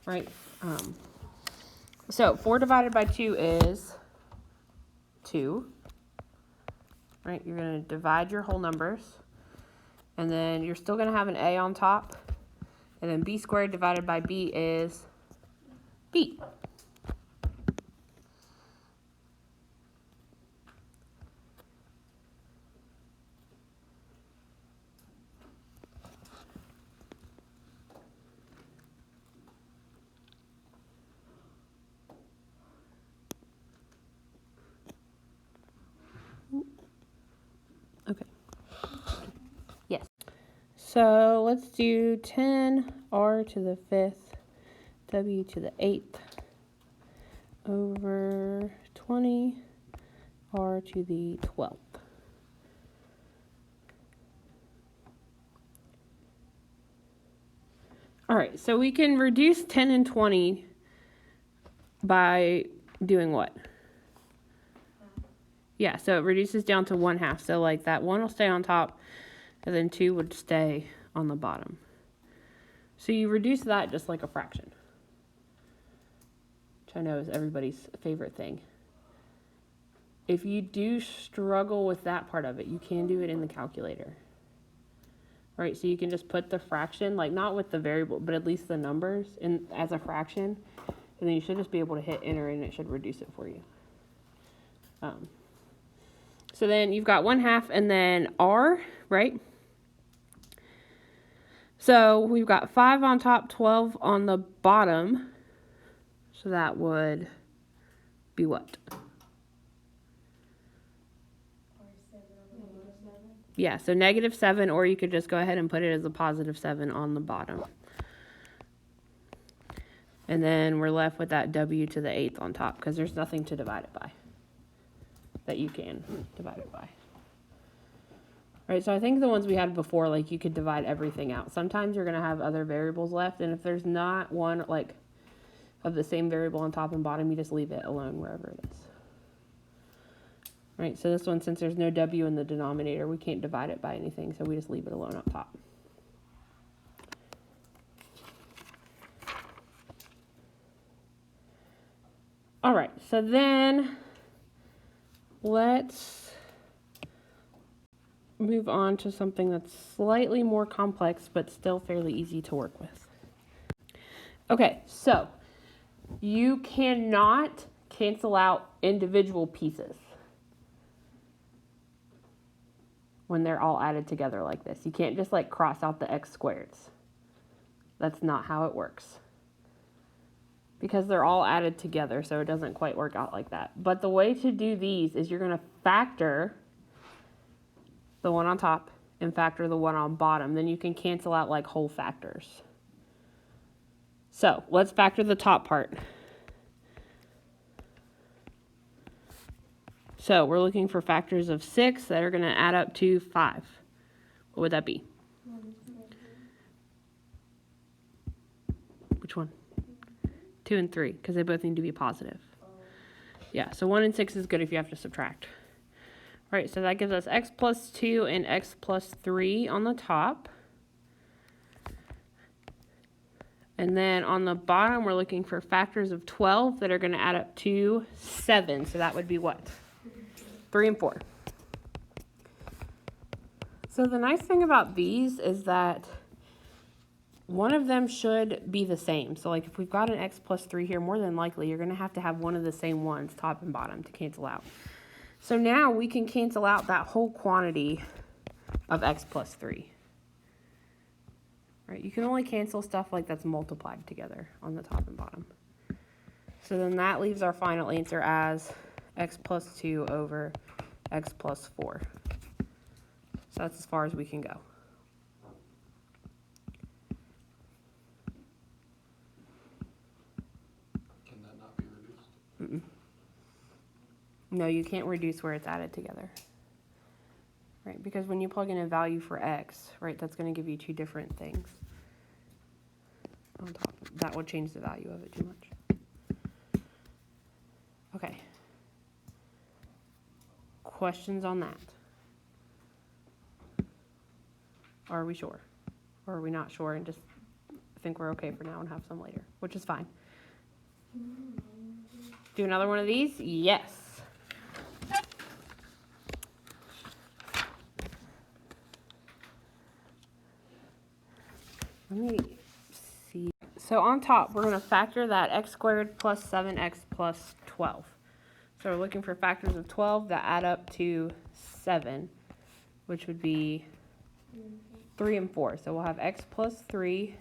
right? So 4 divided by 2 is 2, right? You're going to divide your whole numbers, and then you're still going to have an a on top, and then b squared divided by b is b. Okay. Yes. So let's do 10 r to the 5th, w to the 8th, over 20 r to the 12th. All right, so we can reduce 10 and 20 by doing what? Yeah, so it reduces down to 1/2. So like that 1 will stay on top, and then 2 would stay on the bottom. So you reduce that just like a fraction, which I know is everybody's favorite thing. If you do struggle with that part of it, you can do it in the calculator. All right, so you can just put the fraction, like not with the variable, but at least the numbers in as a fraction, and then you should just be able to hit enter, and it should reduce it for you. So then you've got 1/2 and then r, right? So we've got 5 on top, 12 on the bottom. So that would be what? Yeah, so -7, or you could just go ahead and put it as a +7 on the bottom. And then we're left with that w to the 8th on top, because there's nothing to divide it by that you can divide it by. All right, so I think the ones we had before, like you could divide everything out. Sometimes you're going to have other variables left, and if there's not one like of the same variable on top and bottom, you just leave it alone wherever it is. All right, so this one, since there's no w in the denominator, we can't divide it by anything, so we just leave it alone up top. All right, so then let's move on to something that's slightly more complex, but still fairly easy to work with. Okay, so you cannot cancel out individual pieces when they're all added together like this. You can't just like cross out the x squareds. That's not how it works, because they're all added together, so it doesn't quite work out like that. But the way to do these is you're going to factor the one on top and factor the one on bottom. Then you can cancel out like whole factors. So let's factor the top part. So we're looking for factors of 6 that are going to add up to 5. What would that be? Which one? 2 and 3, because they both need to be positive. Yeah, so 1 and 6 is good if you have to subtract. All right, so that gives us x plus 2 and x plus 3 on the top. And then on the bottom, we're looking for factors of 12 that are going to add up to 7. So that would be what? 3 and 4. So the nice thing about these is that one of them should be the same. So like if we've got an x plus 3 here, more than likely you're going to have one of the same ones, top and bottom, to cancel out. So now we can cancel out that whole quantity of x plus 3. Right? You can only cancel stuff like that's multiplied together on the top and bottom. So then that leaves our final answer as x plus 2 over x plus 4. So that's as far as we can go. Can that not be reduced? Mm-mm. No, you can't reduce where it's added together. Right, because when you plug in a value for x, right, that's going to give you two different things on top. That would change the value of it too much. Okay. Questions on that? Or are we sure? Or are we not sure and just I think we're okay for now and have some later, which is fine. Do another one of these? Yes. Let me see. So on top, we're going to factor that x squared plus 7x plus 12. So we're looking for factors of 12 that add up to 7, which would be 3 and 4. So we'll have x plus 3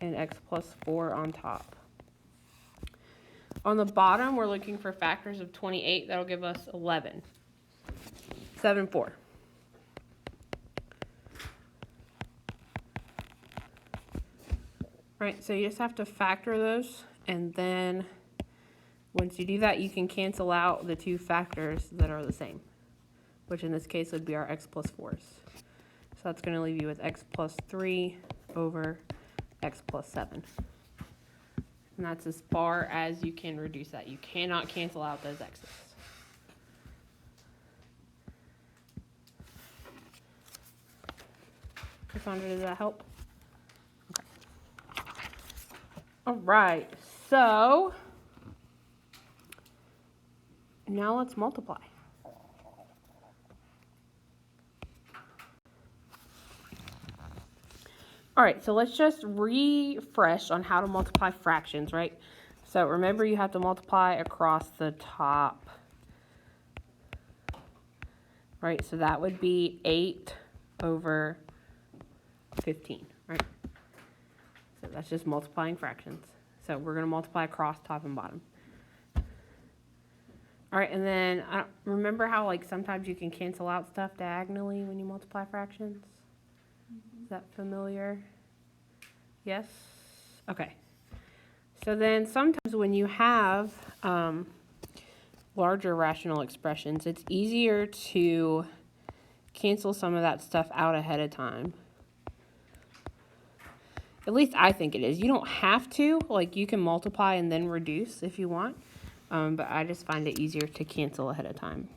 and x plus 4 on top. On the bottom, we're looking for factors of 28. That'll give us 11. 7, 4. Right, so you just have to factor those, and then once you do that, you can cancel out the two factors that are the same, which in this case would be our x plus 4s. So that's going to leave you with x plus 3 over x plus 7. And that's as far as you can reduce that. You cannot cancel out those x's. Cassandra, does that help? Okay. All right, so now let's multiply. All right, so let's just refresh on how to multiply fractions, right? So remember, you have to multiply across the top, right? So that would be 8 over 15, right? So that's just multiplying fractions. So we're going to multiply across top and bottom. All right, and then remember how like sometimes you can cancel out stuff diagonally when you multiply fractions? Is that familiar? Yes? Okay. So then sometimes when you have larger rational expressions, it's easier to cancel some of that stuff out ahead of time. At least I think it is. You don't have to. Like, you can multiply and then reduce if you want. But I just find it easier to cancel ahead of time.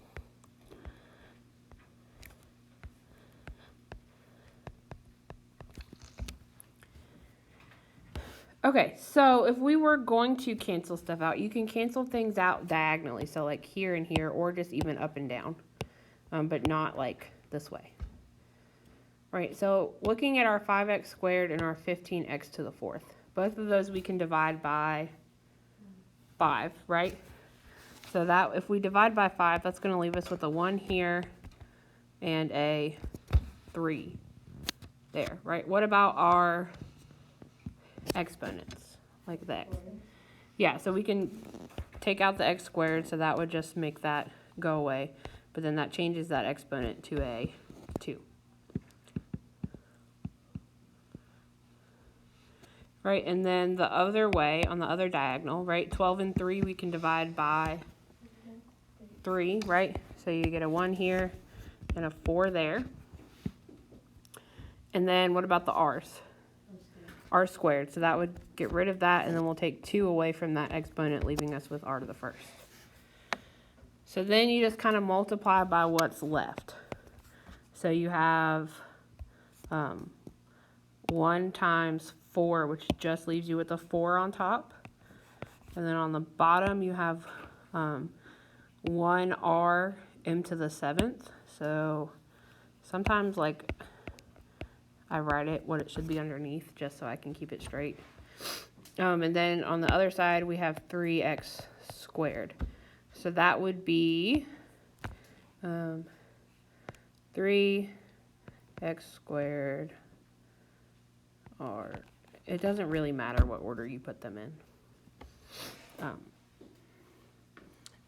Okay, so if we were going to cancel stuff out, you can cancel things out diagonally. So like here and here, or just even up and down, but not like this way. Right, so looking at our 5x squared and our 15x to the 4th, both of those we can divide by 5, right? So that if we divide by 5, that's going to leave us with a 1 here and a 3 there, right? What about our exponents, like that? Yeah, so we can take out the x squared, so that would just make that go away. But then that changes that exponent to a 2. Right, and then the other way, on the other diagonal, right, 12 and 3 we can divide by 3, right? So you get a 1 here and a 4 there. And then what about the r's? R squared. So that would get rid of that, and then we'll take 2 away from that exponent, leaving us with r to the 1st. So then you just kind of multiply by what's left. So you have 1 times 4, which just leaves you with a 4 on top. And then on the bottom you have 1r m to the 7th. So sometimes like I write it what it should be underneath just so I can keep it straight. And then on the other side we have 3x squared. So that would be 3x squared, or it doesn't really matter what order you put them in.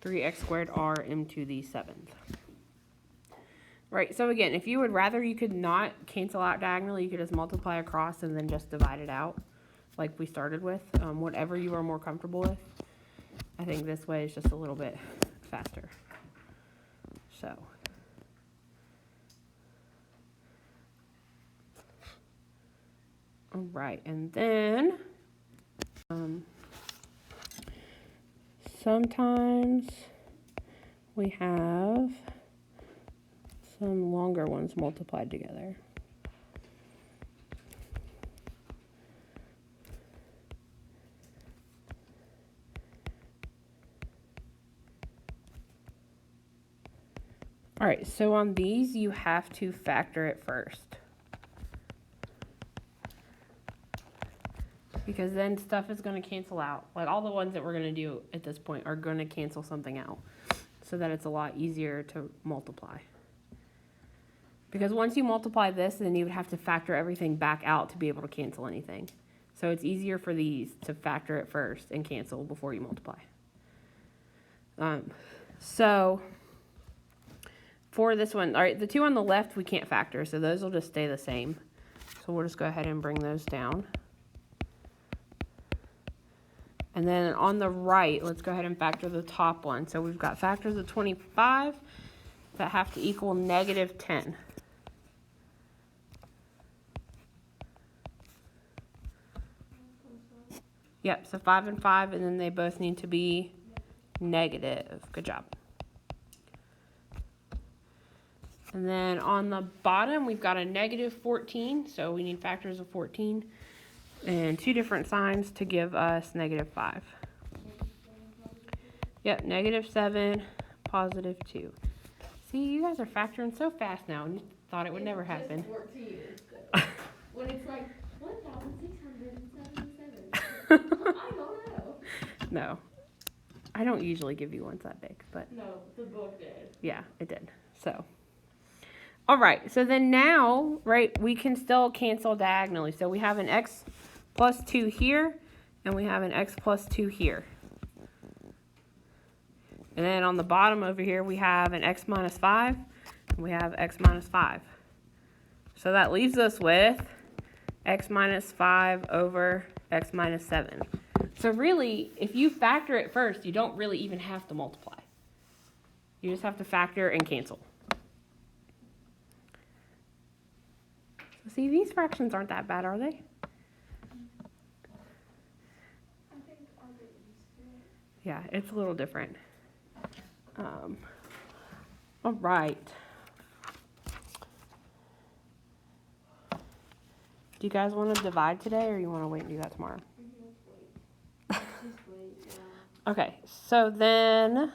3x squared r m to the 7th. Right, so again, if you would rather, you could not cancel out diagonally. You could just multiply across and then just divide it out like we started with. Whatever you are more comfortable with. I think this way is just a little bit faster. So. All right, and then sometimes we have some longer ones multiplied together. right, so on these, you have to factor it first. Because then stuff is going to cancel out. Like all the ones that we're going to do at this point are going to cancel something out. So that it's a lot easier to multiply. Because once you multiply this, then you would have to factor everything back out to be able to cancel anything. So it's easier for these to factor it first and cancel before you multiply. So for this one, all right, the two on the left we can't factor, so those will just stay the same. So we'll just go ahead and bring those down. And then on the right, let's go ahead and factor the top one. So we've got factors of 25 that have to equal negative 10. Yep, so 5 and 5, and then they both need to be negative. Good job. And then on the bottom, we've got a negative 14, so we need factors of 14. And two different signs to give us negative 5. Yep, negative 7, positive 2. See, you guys are factoring so fast now, and you thought it would never happen. 14 when it's like 1,677. I don't know. No, I don't usually give you ones that big, but No, the book did. yeah, it did. So, all right, so then now, right, we can still cancel diagonally. So we have an x plus 2 here, and we have an x plus 2 here. And then on the bottom over here, we have an x minus 5, and we have x minus 5. So that leaves us with x minus 5 over x minus 7. So really, if you factor it first, you don't really even have to multiply. You just have to factor and cancel. So see, these fractions aren't that bad, are they? Yeah, it's a little different. All right. Do you guys want to divide today, or you want to wait and do that tomorrow? Okay, so then